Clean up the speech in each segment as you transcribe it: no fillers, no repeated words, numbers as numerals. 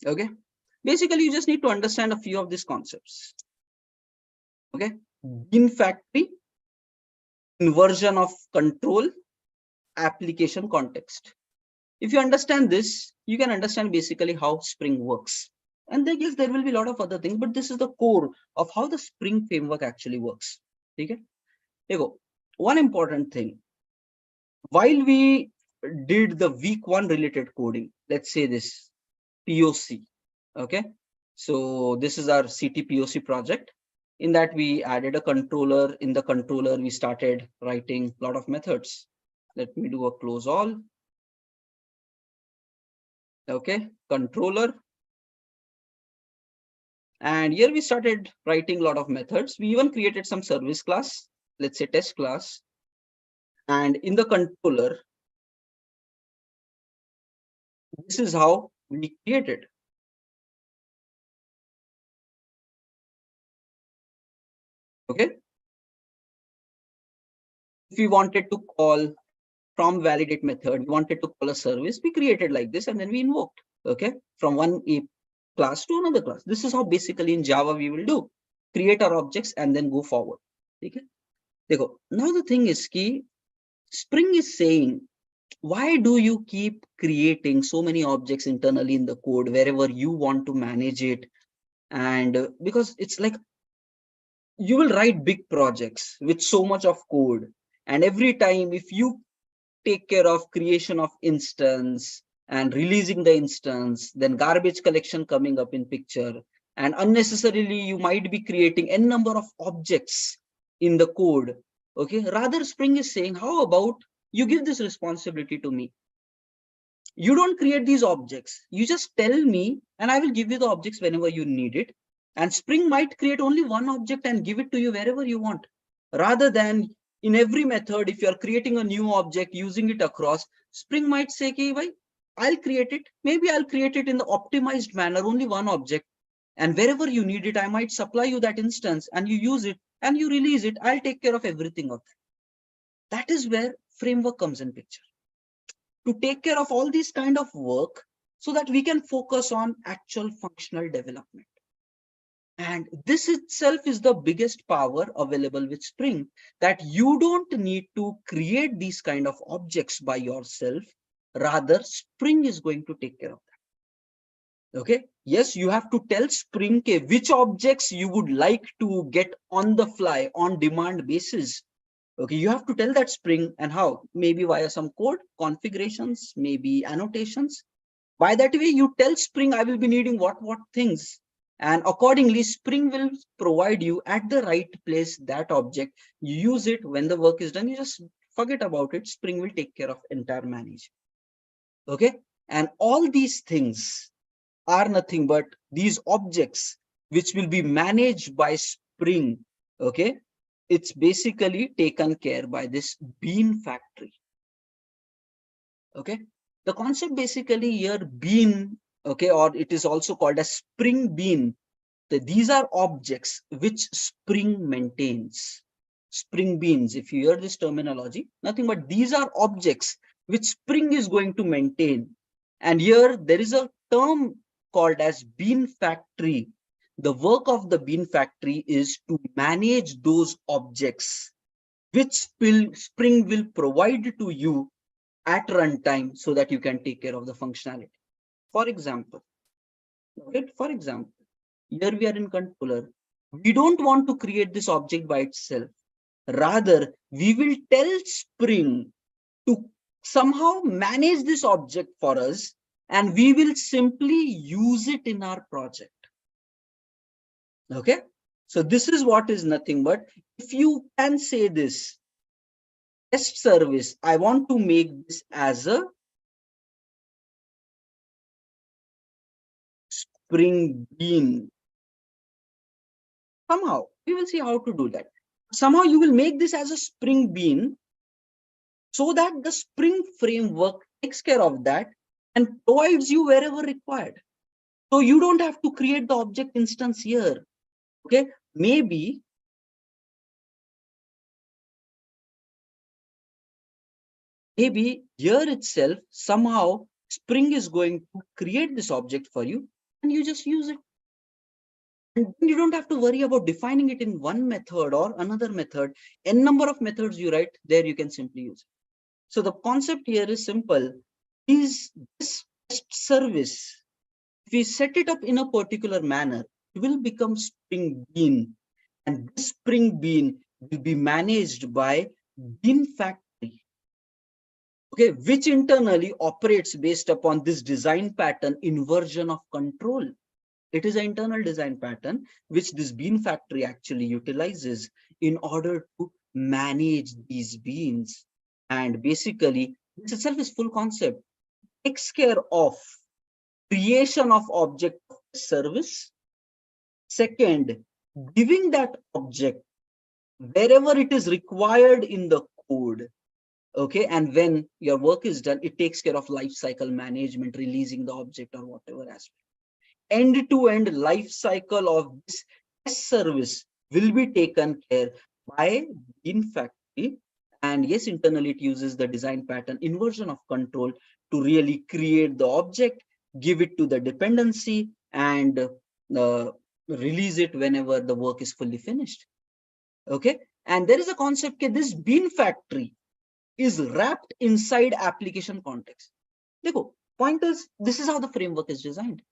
Okay. Basically, you just need to understand a few of these concepts. Okay. Bean factory, inversion of control, application context. If you understand this, you can understand basically how Spring works. And then yes, there will be a lot of other things, but this is the core of how the Spring framework actually works. Okay. Here you go. One important thing. While we did the week 1 related coding, let's say this POC. Okay. So this is our CT POC project. In that we added a controller. In the controller, we started writing a lot of methods. Let me do a close all. Okay, controller. And here we started writing a lot of methods. We even created some service class, let's say test class. And in the controller, this is how we created. Okay. If we wanted to call from validate method, we wanted to call a service, we created like this, and then we invoked, okay, from one class to another class. This is how basically in Java we will do, create our objects and then go forward. Okay. Now the thing is key, Spring is saying, why do you keep creating so many objects internally in the code wherever you want to manage it? And because it's like you will write big projects with so much of code, and every time if you take care of creation of instance and releasing the instance, then garbage collection coming up in picture, and unnecessarily you might be creating n number of objects in the code. Okay, rather Spring is saying, how about you give this responsibility to me? You don't create these objects, you just tell me and I will give you the objects whenever you need it. And Spring might create only one object and give it to you wherever you want, rather than in every method. If you are creating a new object using it across, Spring might say, okay, bhai, I'll create it, maybe I'll create it in the optimized manner, only one object, and wherever you need it I might supply you that instance and you use it and you release it. I'll take care of everything of that. That is where framework comes in picture, to take care of all these kind of work so that we can focus on actual functional development. And this itself is the biggest power available with Spring, that you don't need to create these kind of objects by yourself. Rather, Spring is going to take care of that. Okay. Yes, you have to tell Spring which objects you would like to get on the fly, on demand basis. Okay, you have to tell that Spring, and how? Maybe via some code configurations, maybe annotations. By that way, you tell Spring, I will be needing what things, and accordingly Spring will provide you at the right place that object. You use it. When the work is done, you just forget about it. Spring will take care of entire manage. Okay, and all these things are nothing but these objects which will be managed by Spring. Okay, it's basically taken care by this bean factory. Okay, the concept basically here bean, okay, or it is also called as Spring bean. These are objects which Spring maintains. Spring beans, if you hear this terminology, nothing but these are objects which Spring is going to maintain. And here there is a term called as bean factory. The work of the bean factory is to manage those objects which Spring will provide to you at runtime so that you can take care of the functionality. For example, okay, here we are in controller. We don't want to create this object by itself. Rather, we will tell Spring to somehow manage this object for us, and we will simply use it in our project. Okay, so this is what is nothing but, if you can say this test service, I want to make this as a Spring bean. Somehow we will see how to do that. Somehow you will make this as a Spring bean so that the Spring framework takes care of that and provides you wherever required. So you don't have to create the object instance here. Okay, maybe here itself somehow Spring is going to create this object for you, and you just use it. And then you don't have to worry about defining it in one method or another method. N number of methods you write, there you can simply use it. So the concept here is simple. Is this test service, if we set it up in a particular manner, it will become Spring Bean. And this Spring Bean will be managed by Bean Factory, okay, which internally operates based upon this design pattern inversion of control. It is an internal design pattern which this Bean Factory actually utilizes in order to manage these beans. And basically, this itself is full concept. Takes care of creation of object service. Second, giving that object wherever it is required in the code. Okay, and when your work is done, it takes care of life cycle management, releasing the object or whatever aspect. End-to-end life cycle of this test service will be taken care by Bean Factory. And yes, internally it uses the design pattern inversion of control to really create the object, give it to the dependency, and release it whenever the work is fully finished. Okay, and there is a concept that this Bean Factory is wrapped inside application context. Dekho, point is, this is how the framework is designed.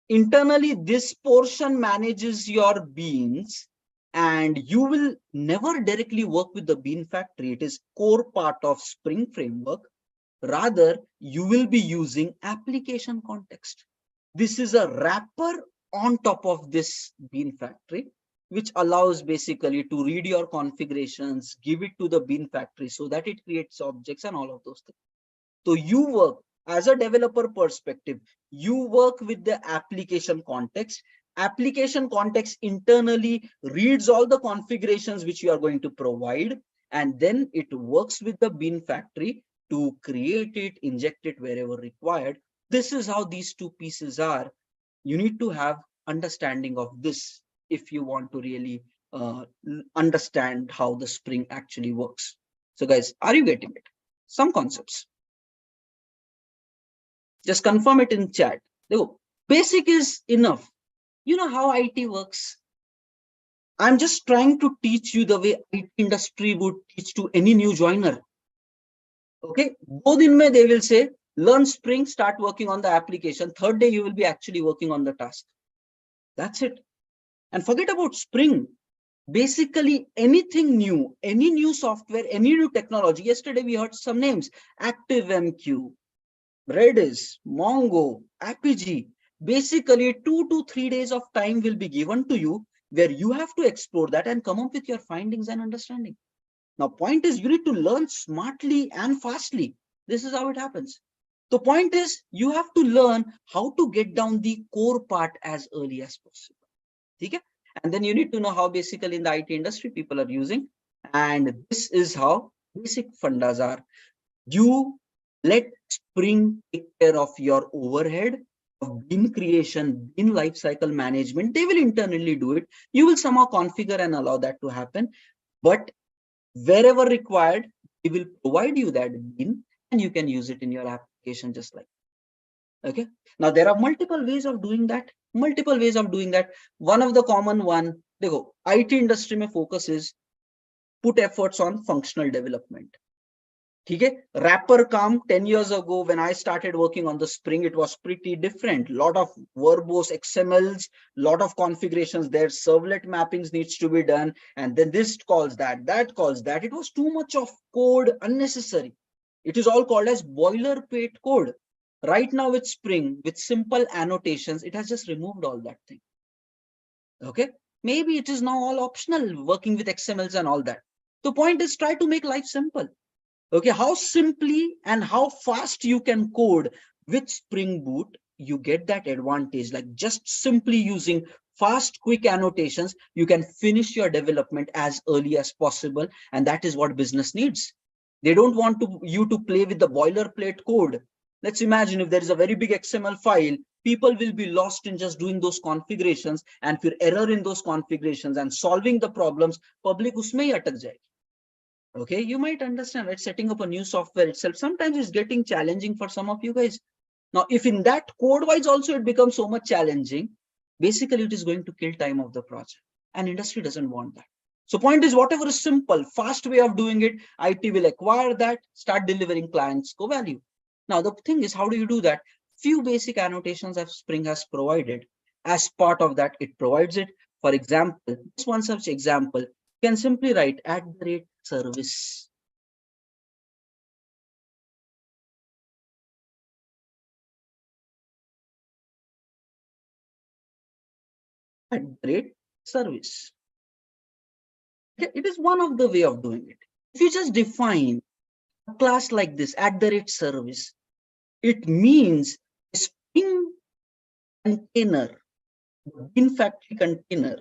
Internally, this portion manages your beans, and you will never directly work with the Bean Factory. It is core part of Spring framework. Rather, you will be using application context. This is a wrapper on top of this Bean Factory, which allows basically to read your configurations, give it to the Bean Factory so that it creates objects and all of those things. So you work as a developer perspective, you work with the application context. Application context internally reads all the configurations which you are going to provide, and then it works with the Bean Factory to create it, inject it wherever required. This is how these two pieces are. You need to have understanding of this if you want to really understand how the Spring actually works. So guys, are you getting it? Some concepts. Just confirm it in chat. Basic is enough. You know how IT works. I'm just trying to teach you the way IT industry would teach to any new joiner. Okay, both in May they will say, learn Spring, start working on the application. Third day, you will be actually working on the task. That's it. And forget about Spring. Basically, anything new, any new software, any new technology. Yesterday, we heard some names, ActiveMQ, Redis, Mongo, Apigee. Basically, 2 to 3 days of time will be given to you where you have to explore that and come up with your findings and understanding. Now, point is, you need to learn smartly and fastly. This is how it happens. The point is, you have to learn how to get down the core part as early as possible. Okay? And then you need to know how basically in the IT industry people are using. And this is how basic fundas are. You let Spring take care of your overhead of Bean creation, Bean lifecycle management. They will internally do it. You will somehow configure and allow that to happen. But wherever required, we will provide you that Bean and you can use it in your application just like. Okay. Now there are multiple ways of doing that. One of the common one, IT industry mein focus is put efforts on functional development. Okay, wrapper काम 10 years ago when I started working on the Spring, it was pretty different. Lot of verbose XMLs, lot of configurations there, servlet mappings needs to be done, and then this calls that, that calls that. It was too much of code, unnecessary. It is all called as boilerplate code. Right now with Spring, with simple annotations, it has just removed all that thing. Okay, maybe it is now all optional working with XMLs and all that. The point is, try to make life simple. Okay, how simply and how fast you can code with Spring Boot, you get that advantage. Like just simply using fast, quick annotations, you can finish your development as early as possible. And that is what business needs. They don't want you to play with the boilerplate code. Let's imagine if there is a very big XML file, people will be lost in just doing those configurations, and for error in those configurations and solving the problems, public usme hi atak jayegi. Okay, you might understand, right? Setting up a new software itself sometimes is getting challenging for some of you guys. Now, if in that code wise also it becomes so much challenging, basically it is going to kill time of the project, and industry doesn't want that. So point is, whatever is simple, fast way of doing it, IT will acquire that, start delivering clients go value. Now, the thing is, how do you do that? Few basic annotations that Spring has provided. As part of that, it provides it. For example, this one such example, you can simply write @service. @service. Okay, it is one of the way of doing it. If you just define a class like this, @service, it means Spring container, bean factory container,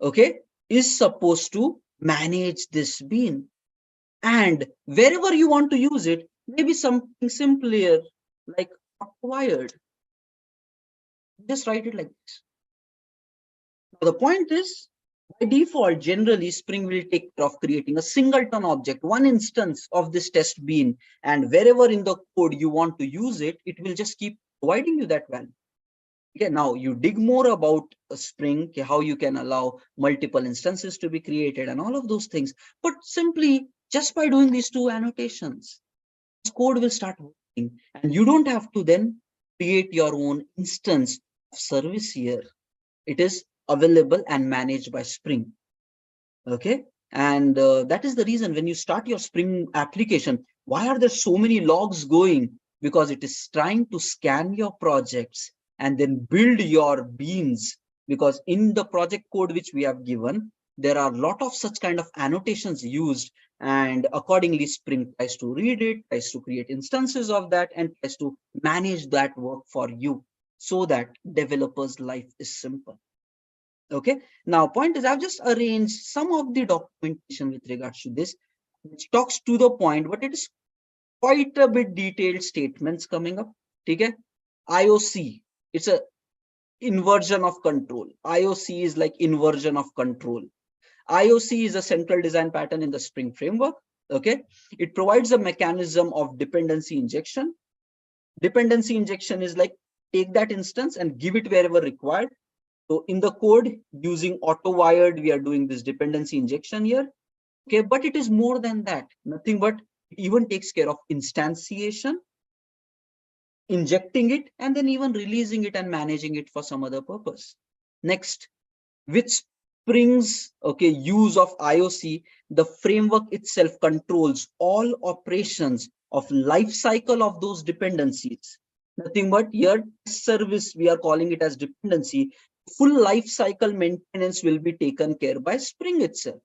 okay, is supposed to manage this bean. And wherever you want to use it, maybe something simpler like acquired. Just write it like this. Now, the point is, by default, generally, Spring will take care of creating a singleton object, one instance of this test bean. And wherever in the code you want to use it, it will just keep providing you that value. Okay, now you dig more about Spring, okay, how you can allow multiple instances to be created and all of those things. But simply, just by doing these two annotations, this code will start working. And you don't have to then create your own instance of service here. It is available and managed by Spring. Okay, and that is the reason when you start your Spring application, why are there so many logs going? Because it is trying to scan your projects and then build your beans. Because in the project code which we have given, there are a lot of such kind of annotations used, and accordingly Spring tries to read it, tries to create instances of that, and tries to manage that work for you so that developers' life is simple. Okay, now point is, I've just arranged some of the documentation with regards to this, which talks to the point, but it is quite a bit detailed statements coming up. Okay, IOC, it's a inversion of control. IOC is like inversion of control. IOC is a central design pattern in the Spring framework. Okay, it provides a mechanism of dependency injection. Dependency injection is like take that instance and give it wherever required. So in the code using auto-wired, we are doing this dependency injection here. Okay, but it is more than that. Nothing but it even takes care of instantiation, injecting it, and then even releasing it and managing it for some other purpose. Next, with Spring's use of IOC, the framework itself controls all operations of life cycle of those dependencies. Nothing but here service, we are calling it as dependency. Full life cycle maintenance will be taken care by Spring itself.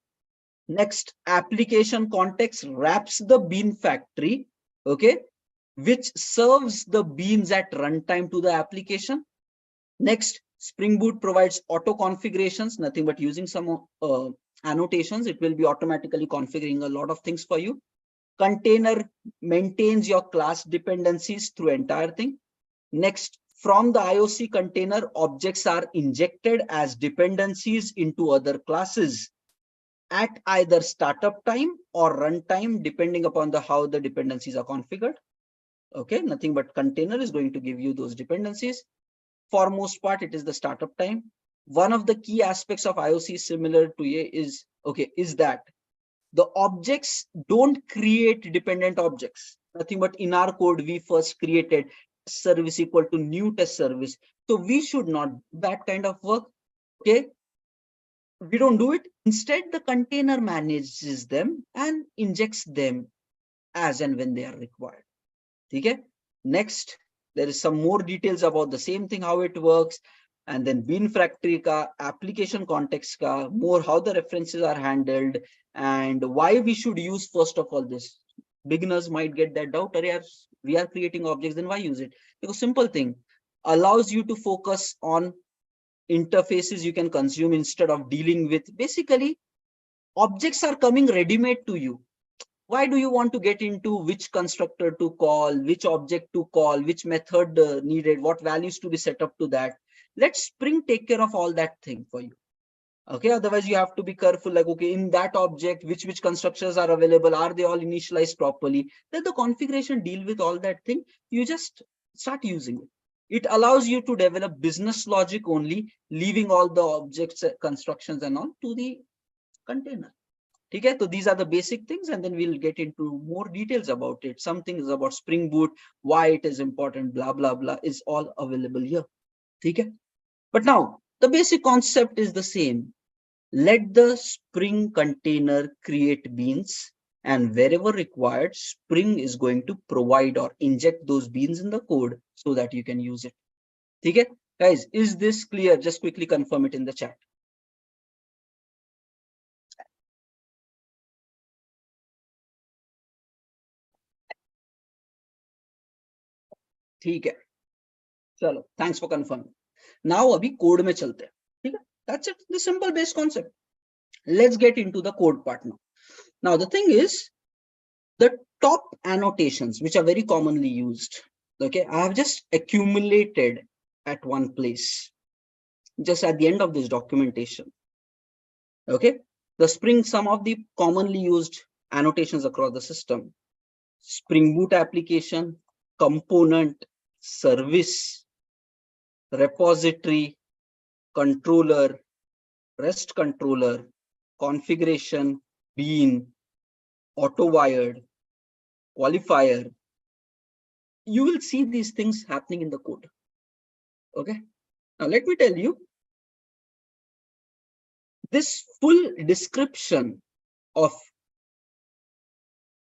Next, application context wraps the bean factory, okay, which serves the beans at runtime to the application. Next, Spring Boot provides auto configurations, nothing but using some annotations, it will be automatically configuring a lot of things for you. Container maintains your class dependencies through entire thing. Next, from the IOC container, objects are injected as dependencies into other classes at either startup time or runtime, depending upon how the dependencies are configured. Okay, nothing but container is going to give you those dependencies. For most part, it is the startup time. One of the key aspects of IOC similar to is that the objects don't create dependent objects. Nothing but in our code, we first created test service equal to new test service. So we should not do that kind of work. Okay, we don't do it. Instead, the container manages them and injects them as and when they are required. Okay. Next, there is some more details about the same thing, how it works, and then bean factory ka, application context ka, more how the references are handled, and why we should use first of all this. Beginners might get that doubt, we are creating objects, then why use it? Because simple thing, allows you to focus on interfaces you can consume instead of dealing with. Basically, objects are coming ready-made to you. Why do you want to get into which constructor to call, which object to call, which method needed, what values to be set up to that? Let Spring take care of all that thing for you. Okay, otherwise you have to be careful, like, okay, in that object, which constructors are available, are they all initialized properly? Let the configuration deal with all that thing. You just start using it. It allows you to develop business logic only, leaving all the objects, constructions and all to the container. Okay, so these are the basic things, and then we'll get into more details about it. Some things about Spring Boot, why it is important, blah, blah, blah, is all available here. Okay, but now the basic concept is the same. Let the Spring container create beans, and wherever required, Spring is going to provide or inject those beans in the code so that you can use it. Okay, guys, is this clear? Just quickly confirm it in the chat. ठीक है, चलो, thanks for confirming. Now अभी code में चलते हैं, ठीक है? That's it, the simple base concept. Let's get into the code part now. Now the thing is, the top annotations which are very commonly used, okay, I have just accumulated at one place, just at the end of this documentation. Okay, the Spring, some of the commonly used annotations across the system: Spring Boot application, component, service, repository, controller, REST controller, configuration, bean, auto-wired, qualifier. You will see these things happening in the code. Okay, now let me tell you, this full description of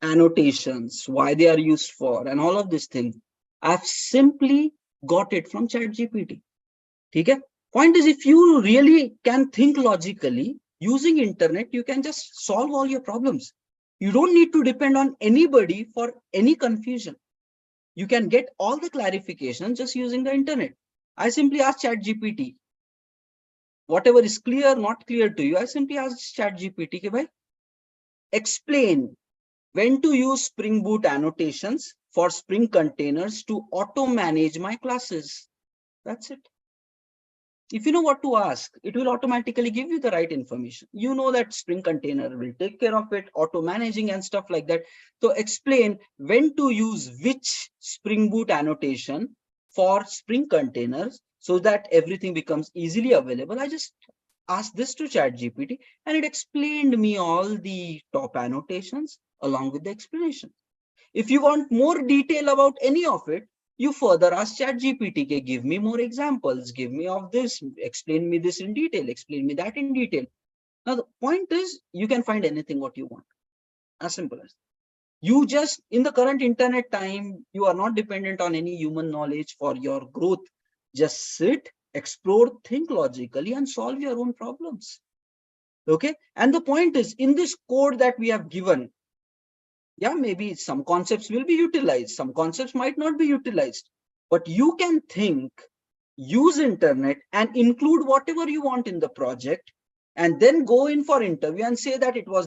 annotations, why they are used for, and all of these things, I've simply got it from ChatGPT. Okay, point is, if you really can think logically, using internet, you can just solve all your problems. You don't need to depend on anybody for any confusion. You can get all the clarification just using the internet. I simply ask ChatGPT, whatever is clear, not clear to you, I simply ask ChatGPT, ke bhai, explain when to use Spring Boot annotations for Spring containers to auto manage my classes. That's it. If you know what to ask, it will automatically give you the right information. You know that Spring container will take care of it, auto managing and stuff like that. So explain when to use which Spring Boot annotation for Spring containers so that everything becomes easily available. I just asked this to ChatGPT and it explained me all the top annotations along with the explanation. If you want more detail about any of it, you further ask ChatGPT, give me more examples, give me of this, explain me this in detail, explain me that in detail. Now, the point is, you can find anything what you want. As simple as. You just, in the current internet time, you are not dependent on any human knowledge for your growth. Just sit, explore, think logically, and solve your own problems. Okay? And the point is, in this code that we have given, yeah, maybe some concepts will be utilized, some concepts might not be utilized, but you can think, use internet and include whatever you want in the project, and then go in for interview and say that it was